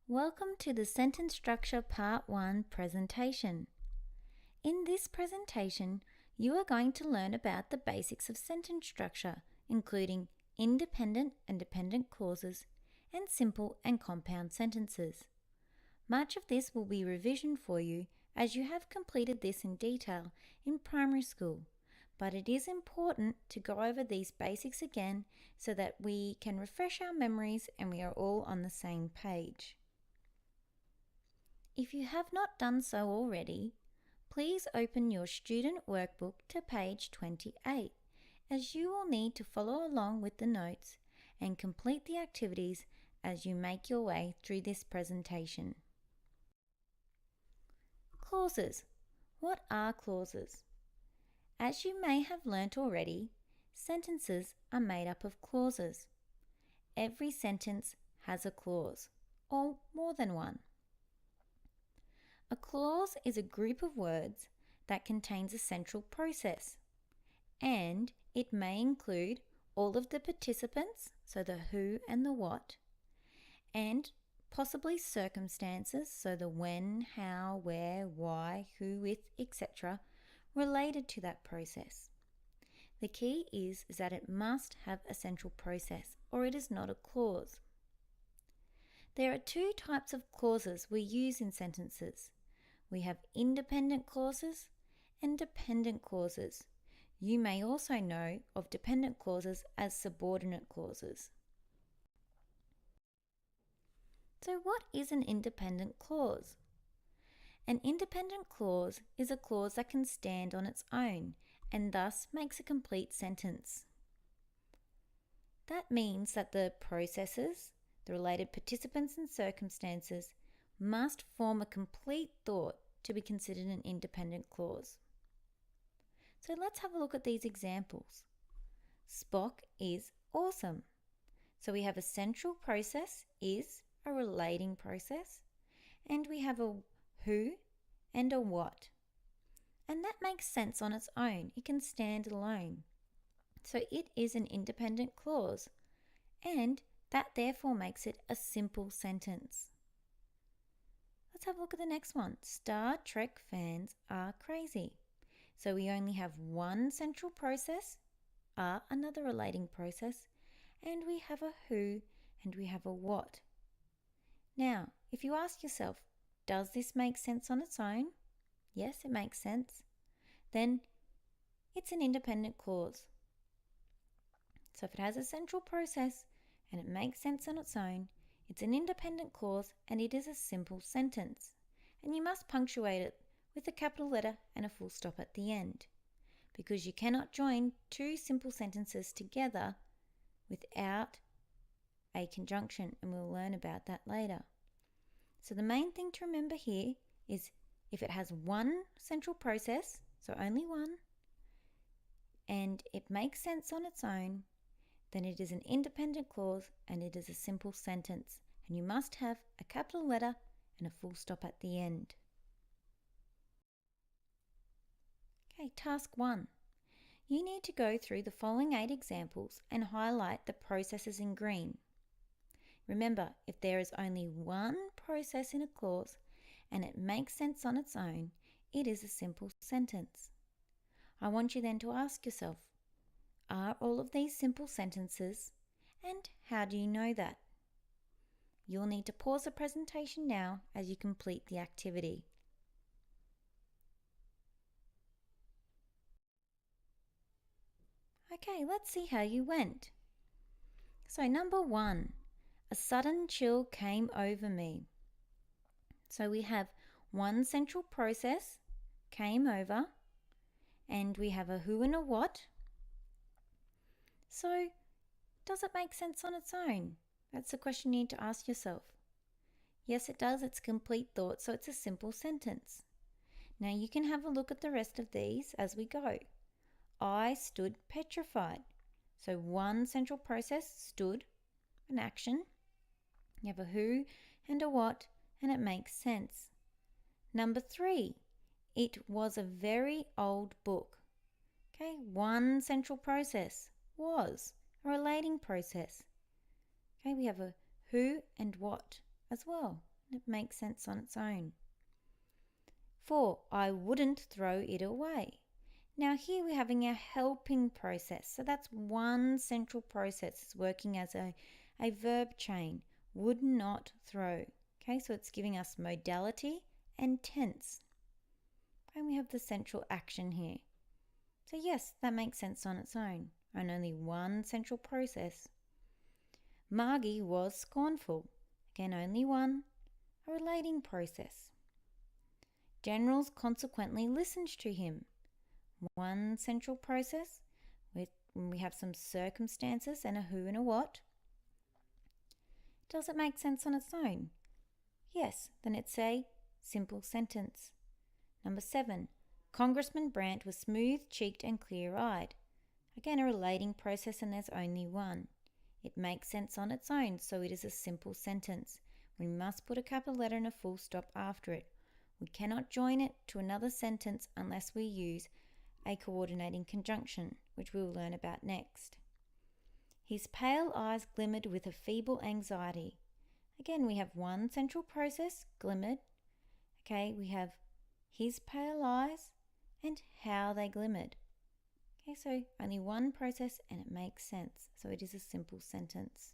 Welcome to the Sentence Structure Part 1 presentation. In this presentation, you are going to learn about the basics of sentence structure, including independent and dependent clauses and simple and compound sentences. Much of this will be revision for you as you have completed this in detail in primary school, but it is important to go over these basics again so that we can refresh our memories and we are all on the same page. If you have not done so already, please open your student workbook to page 28, as you will need to follow along with the notes and complete the activities as you make your way through this presentation. Clauses. What are clauses? As you may have learnt already, sentences are made up of clauses. Every sentence has a clause, or more than one. A clause is a group of words that contains a central process, and it may include all of the participants, so the who and the what, and possibly circumstances, so the when, how, where, why, who, with, etc., related to that process. The key is that it must have a central process, or it is not a clause. There are two types of clauses we use in sentences. We have independent clauses and dependent clauses. You may also know of dependent clauses as subordinate clauses. So what is an independent clause? An independent clause is a clause that can stand on its own and thus makes a complete sentence. That means that the processes, the related participants and circumstances must form a complete thought to be considered an independent clause. So let's have a look at these examples. Spock is awesome. So we have a central process, is, a relating process, and we have a who and a what. And that makes sense on its own. It can stand alone. So it is an independent clause, and that therefore makes it a simple sentence. Let's have a look at the next one. Star Trek fans are crazy. So we only have one central process, another relating process, and we have a who and we have a what. Now, if you ask yourself, does this make sense on its own? Yes, it makes sense. Then it's an independent clause. So if it has a central process and it makes sense on its own, it's an independent clause and it is a simple sentence. And you must punctuate it with a capital letter and a full stop at the end, because you cannot join two simple sentences together without a conjunction, and we'll learn about that later. So the main thing to remember here is if it has one central process, so only one, and it makes sense on its own, then it is an independent clause and it is a simple sentence, and you must have a capital letter and a full stop at the end. Okay, task 1. You need to go through the following 8 examples and highlight the processes in green. Remember, if there is only one process in a clause and it makes sense on its own, it is a simple sentence. I want you then to ask yourself, are all of these simple sentences, and how do you know that? You'll need to pause the presentation now as you complete the activity. Okay, let's see how you went. So number 1, a sudden chill came over me. So we have one central process, came over, and we have a who and a what. So does it make sense on its own? That's the question you need to ask yourself. Yes, it does. It's a complete thought, so it's a simple sentence. Now you can have a look at the rest of these as we go. I stood petrified. So one central process, stood, an action. You have a who and a what, and it makes sense. Number 3, it was a very old book. Okay, one central process, was, a relating process. Okay, we have a who and what as well. It makes sense on its own. 4. I wouldn't throw it away. Now here we're having a helping process. So that's one central process. It's working as a verb chain. Would not throw. Okay, so it's giving us modality and tense. And we have the central action here. So yes, that makes sense on its own. And only one central process. Margie was scornful. Again, only one. A relating process. Generals consequently listened to him. One central process. We have some circumstances and a who and a what. Does it make sense on its own? Yes, then it's a simple sentence. Number 7. Congressman Brandt was smooth-cheeked and clear-eyed. Again, a relating process, and there's only one. It makes sense on its own, so it is a simple sentence. We must put a capital letter and a full stop after it. We cannot join it to another sentence unless we use a coordinating conjunction, which we will learn about next. His pale eyes glimmered with a feeble anxiety. Again, we have one central process, glimmered. Okay, we have his pale eyes and how they glimmered. Okay, so only one process and it makes sense. So it is a simple sentence.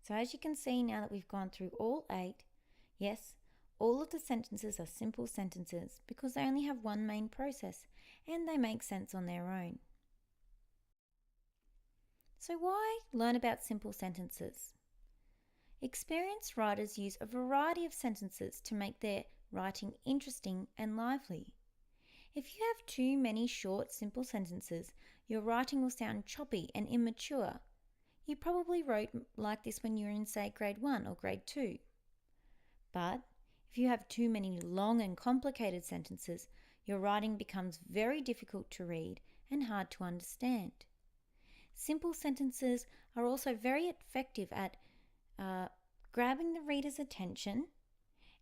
So as you can see now that we've gone through all 8, yes, all of the sentences are simple sentences because they only have one main process and they make sense on their own. So why learn about simple sentences? Experienced writers use a variety of sentences to make their writing interesting and lively. If you have too many short, simple sentences, your writing will sound choppy and immature. You probably wrote like this when you were in, say, grade 1 or grade 2. But if you have too many long and complicated sentences, your writing becomes very difficult to read and hard to understand. Simple sentences are also very effective at grabbing the reader's attention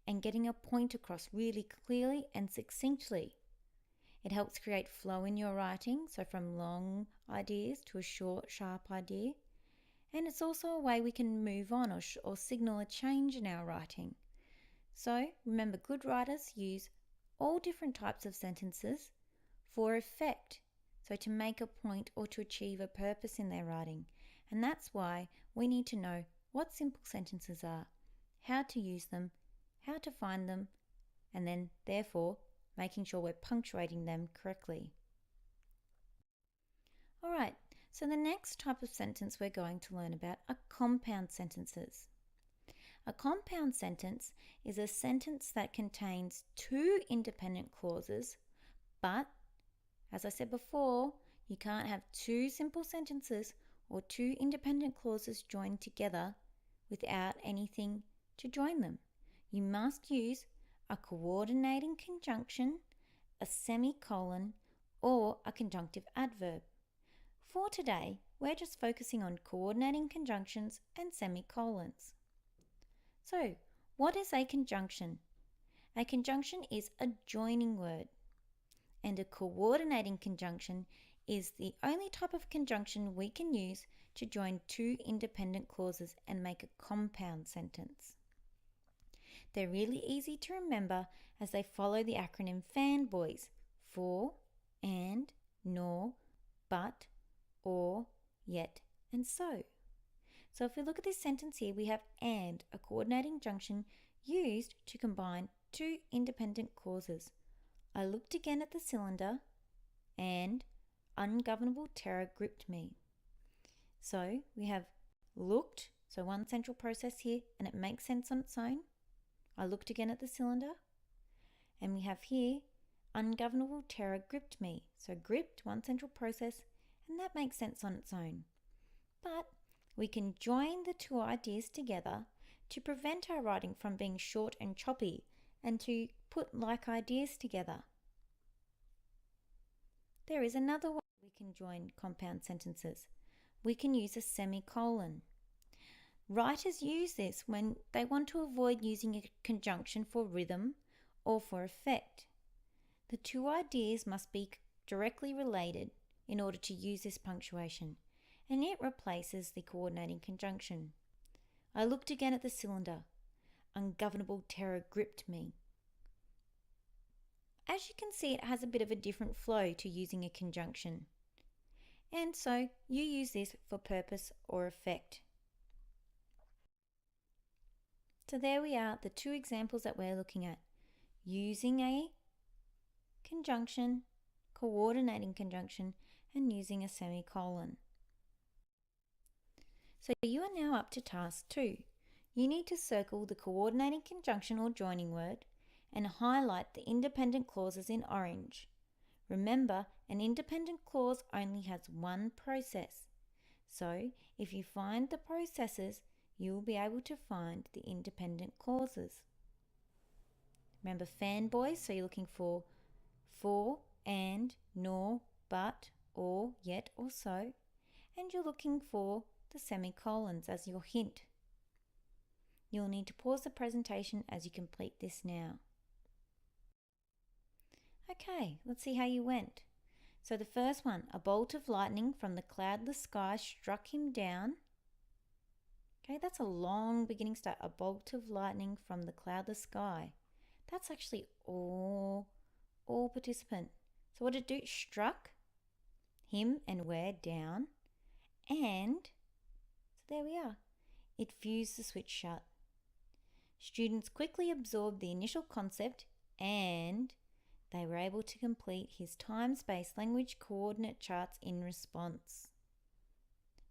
and getting a point across really clearly and succinctly. It helps create flow in your writing, so from long ideas to a short, sharp idea. And it's also a way we can move on or signal a change in our writing. So remember, good writers use all different types of sentences for effect, so to make a point or to achieve a purpose in their writing. And that's why we need to know what simple sentences are, how to use them, how to find them, and then therefore making sure we're punctuating them correctly. All right, so the next type of sentence we're going to learn about are compound sentences. A compound sentence is a sentence that contains 2 independent clauses, but as I said before, you can't have 2 simple sentences or 2 independent clauses joined together without anything to join them. You must use a coordinating conjunction, a semicolon, or a conjunctive adverb. For today, we're just focusing on coordinating conjunctions and semicolons. So, what is a conjunction? A conjunction is a joining word, and a coordinating conjunction is the only type of conjunction we can use to join 2 independent clauses and make a compound sentence. They're really easy to remember as they follow the acronym FANBOYS: for, and, nor, but, or, yet, and so. So if we look at this sentence here, we have and, a coordinating junction used to combine 2 independent clauses. I looked again at the cylinder and ungovernable terror gripped me. So we have looked, so one central process here, and it makes sense on its own. I looked again at the cylinder, and we have here ungovernable terror gripped me. So gripped, one central process, and that makes sense on its own. But we can join the 2 ideas together to prevent our writing from being short and choppy and to put like ideas together. There is another way we can join compound sentences. We can use a semicolon. Writers use this when they want to avoid using a conjunction for rhythm or for effect. The 2 ideas must be directly related in order to use this punctuation, and it replaces the coordinating conjunction. I looked again at the cylinder. Ungovernable terror gripped me. As you can see, it has a bit of a different flow to using a conjunction. And so you use this for purpose or effect. So there we are, the two examples that we're looking at. Using a conjunction, coordinating conjunction, and using a semicolon. So you are now up to task 2. You need to circle the coordinating conjunction or joining word and highlight the independent clauses in orange. Remember, an independent clause only has one process. So if you find the processes, you will be able to find the independent clauses. Remember fanboys, so you're looking for and, nor, but, or, yet, or so. And you're looking for the semicolons as your hint. You'll need to pause the presentation as you complete this now. Okay, let's see how you went. So the first one, a bolt of lightning from the cloudless sky struck him down. Okay, that's a long beginning start. A bolt of lightning from the cloudless sky. That's actually all participant. So what did it do? Struck him and where? Down. And, so there we are. It fused the switch shut. Students quickly absorbed the initial concept and they were able to complete his time-space language coordinate charts in response.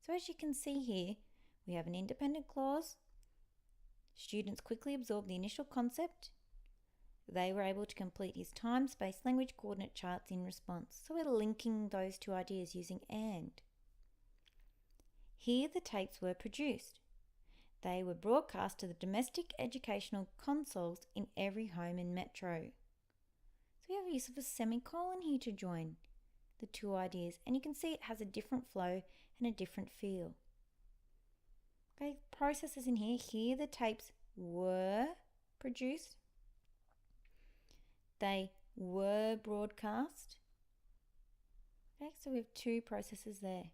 So as you can see here, we have an independent clause. Students quickly absorbed the initial concept. They were able to complete his time-space language coordinate charts in response. So we're linking those two ideas using and. Here the tapes were produced. They were broadcast to the domestic educational consoles in every home in Metro. So we have use of a semicolon here to join the two ideas, and you can see it has a different flow and a different feel. Okay, processes in here. Here the tapes were produced. They were broadcast. Okay, so we have two processes there.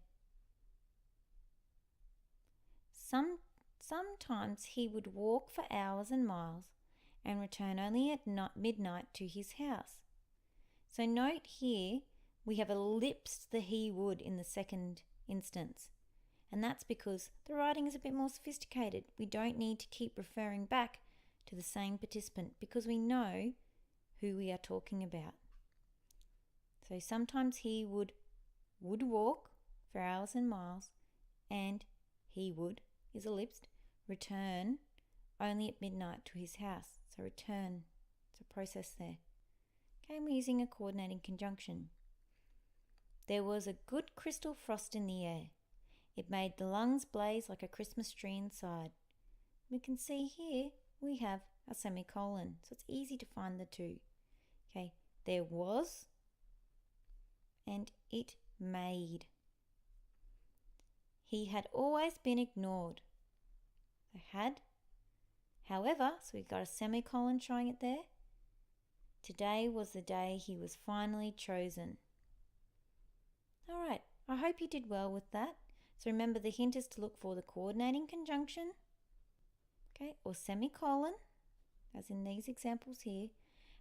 Sometimes he would walk for hours and miles and return only at midnight to his house. So note here, we have ellipsed the he would in the second instance. And that's because the writing is a bit more sophisticated. We don't need to keep referring back to the same participant because we know who we are talking about. So sometimes he would walk for hours and miles, and he would is ellipsed, return only at midnight to his house. So return, it's a process there. Okay, we're using a coordinating conjunction. There was a good crystal frost in the air. It made the lungs blaze like a Christmas tree inside. We can see here we have a semicolon, so it's easy to find the two. Okay, there was and it made. He had always been ignored. So had, however, so we've got a semicolon showing it there. Today was the day he was finally chosen. All right, I hope you did well with that. So remember, the hint is to look for the coordinating conjunction, okay, or semicolon, as in these examples here,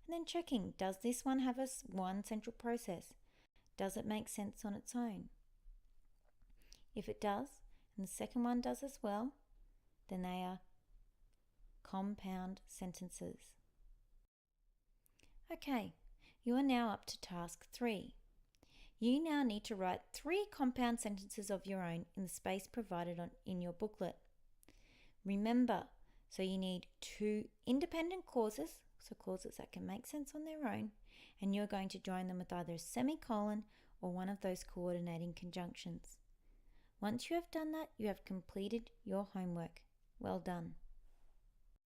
and then checking, does this one have one central process? Does it make sense on its own? If it does, and the second one does as well, then they are compound sentences. Okay, you are now up to task 3. You now need to write 3 compound sentences of your own in the space provided in your booklet. Remember, so you need 2 independent clauses, so clauses that can make sense on their own, and you're going to join them with either a semicolon or one of those coordinating conjunctions. Once you have done that, you have completed your homework. Well done.